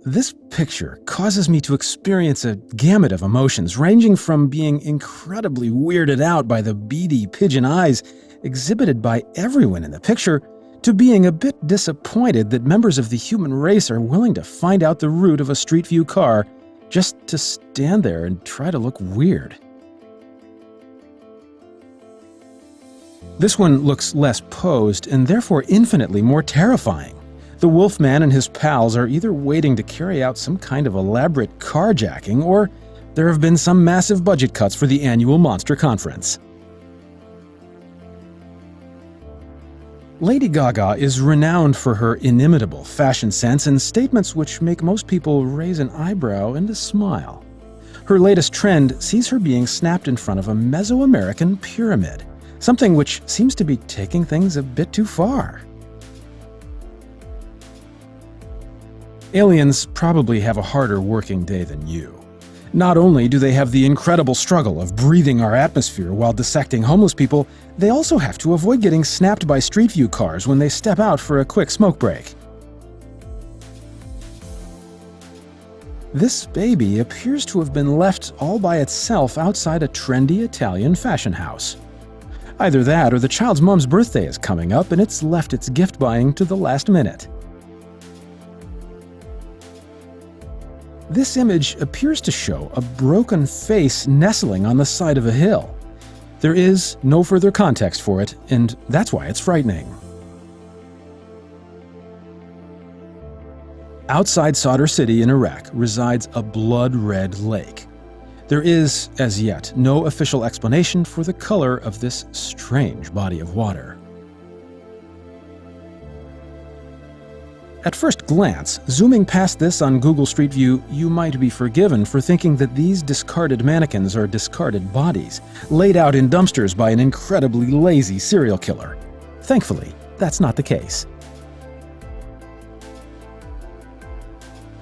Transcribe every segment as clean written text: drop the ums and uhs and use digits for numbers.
This picture causes me to experience a gamut of emotions, ranging from being incredibly weirded out by the beady pigeon eyes exhibited by everyone in the picture, to being a bit disappointed that members of the human race are willing to find out the route of a Street View car just to stand there and try to look weird. This one looks less posed and therefore infinitely more terrifying. The Wolfman and his pals are either waiting to carry out some kind of elaborate carjacking, or there have been some massive budget cuts for the annual Monster Conference. Lady Gaga is renowned for her inimitable fashion sense and statements which make most people raise an eyebrow and a smile. Her latest trend sees her being snapped in front of a Mesoamerican pyramid, something which seems to be taking things a bit too far. Aliens probably have a harder working day than you. Not only do they have the incredible struggle of breathing our atmosphere while dissecting homeless people, they also have to avoid getting snapped by Street View cars when they step out for a quick smoke break. This baby appears to have been left all by itself outside a trendy Italian fashion house. Either that or the child's mom's birthday is coming up and it's left its gift buying to the last minute. This image appears to show a broken face nestling on the side of a hill. There is no further context for it, and that's why it's frightening. Outside Sadr City in Iraq resides a blood-red lake. There is, as yet, no official explanation for the color of this strange body of water. At first glance, zooming past this on Google Street View, you might be forgiven for thinking that these discarded mannequins are discarded bodies, laid out in dumpsters by an incredibly lazy serial killer. Thankfully, that's not the case.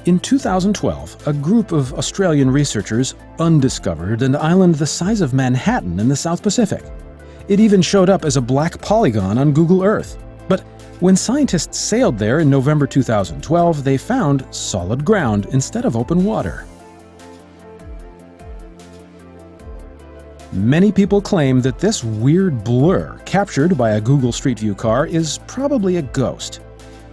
In 2012, a group of Australian researchers undiscovered an island the size of Manhattan in the South Pacific. It even showed up as a black polygon on Google Earth. But when scientists sailed there in November 2012, they found solid ground instead of open water. Many people claim that this weird blur captured by a Google Street View car is probably a ghost.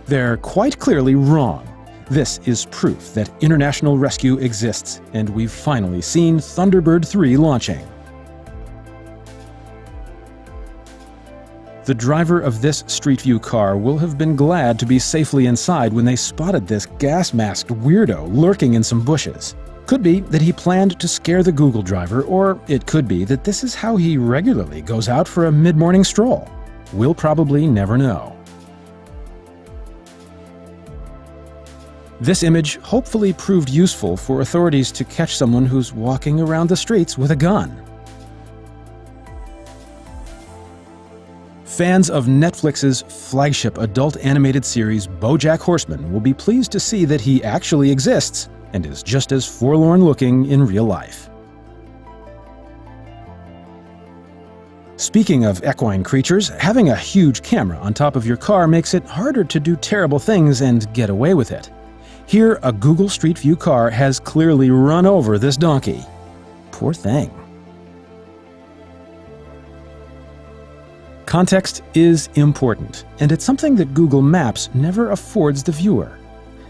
They're quite clearly wrong. This is proof that international rescue exists, and we've finally seen Thunderbird 3 launching. The driver of this Street View car will have been glad to be safely inside when they spotted this gas-masked weirdo lurking in some bushes. Could be that he planned to scare the Google driver, or it could be that this is how he regularly goes out for a mid-morning stroll. We'll probably never know. This image hopefully proved useful for authorities to catch someone who's walking around the streets with a gun. Fans of Netflix's flagship adult animated series BoJack Horseman will be pleased to see that he actually exists and is just as forlorn-looking in real life. Speaking of equine creatures, having a huge camera on top of your car makes it harder to do terrible things and get away with it. Here, a Google Street View car has clearly run over this donkey. Poor thing. Context is important, and it's something that Google Maps never affords the viewer.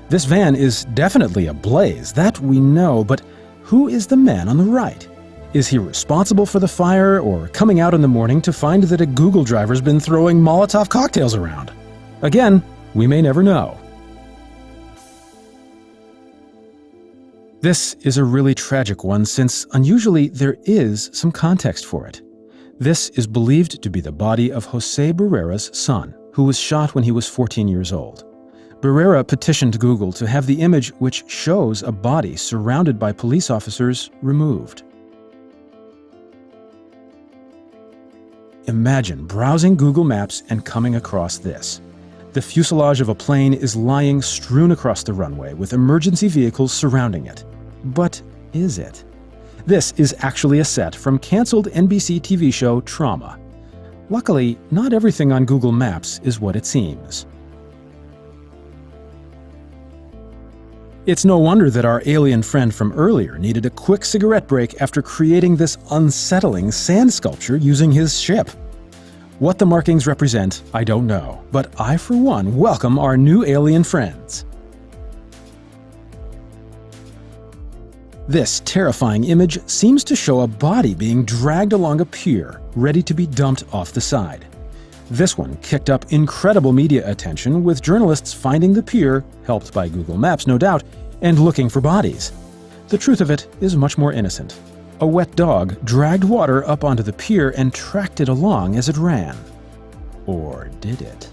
This van is definitely ablaze, that we know, but who is the man on the right? Is he responsible for the fire, or coming out in the morning to find that a Google driver's been throwing Molotov cocktails around? Again, we may never know. This is a really tragic one, since unusually there is some context for it. This is believed to be the body of Jose Barrera's son, who was shot when he was 14 years old. Barrera petitioned Google to have the image which shows a body surrounded by police officers removed. Imagine browsing Google Maps and coming across this. The fuselage of a plane is lying strewn across the runway with emergency vehicles surrounding it. But is it? This is actually a set from canceled NBC TV show Trauma. Luckily, not everything on Google Maps is what it seems. It's no wonder that our alien friend from earlier needed a quick cigarette break after creating this unsettling sand sculpture using his ship. What the markings represent, I don't know, but I, for one, welcome our new alien friends. This terrifying image seems to show a body being dragged along a pier, ready to be dumped off the side. This one kicked up incredible media attention, with journalists finding the pier, helped by Google Maps no doubt, and looking for bodies. The truth of it is much more innocent. A wet dog dragged water up onto the pier and tracked it along as it ran. Or did it?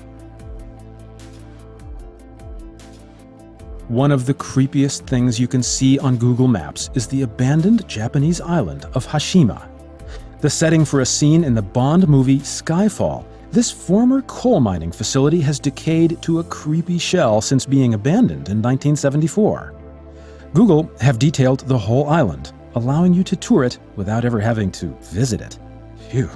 One of the creepiest things you can see on Google Maps is the abandoned Japanese island of Hashima. The setting for a scene in the Bond movie Skyfall, this former coal mining facility has decayed to a creepy shell since being abandoned in 1974. Google have detailed the whole island, allowing you to tour it without ever having to visit it. Phew.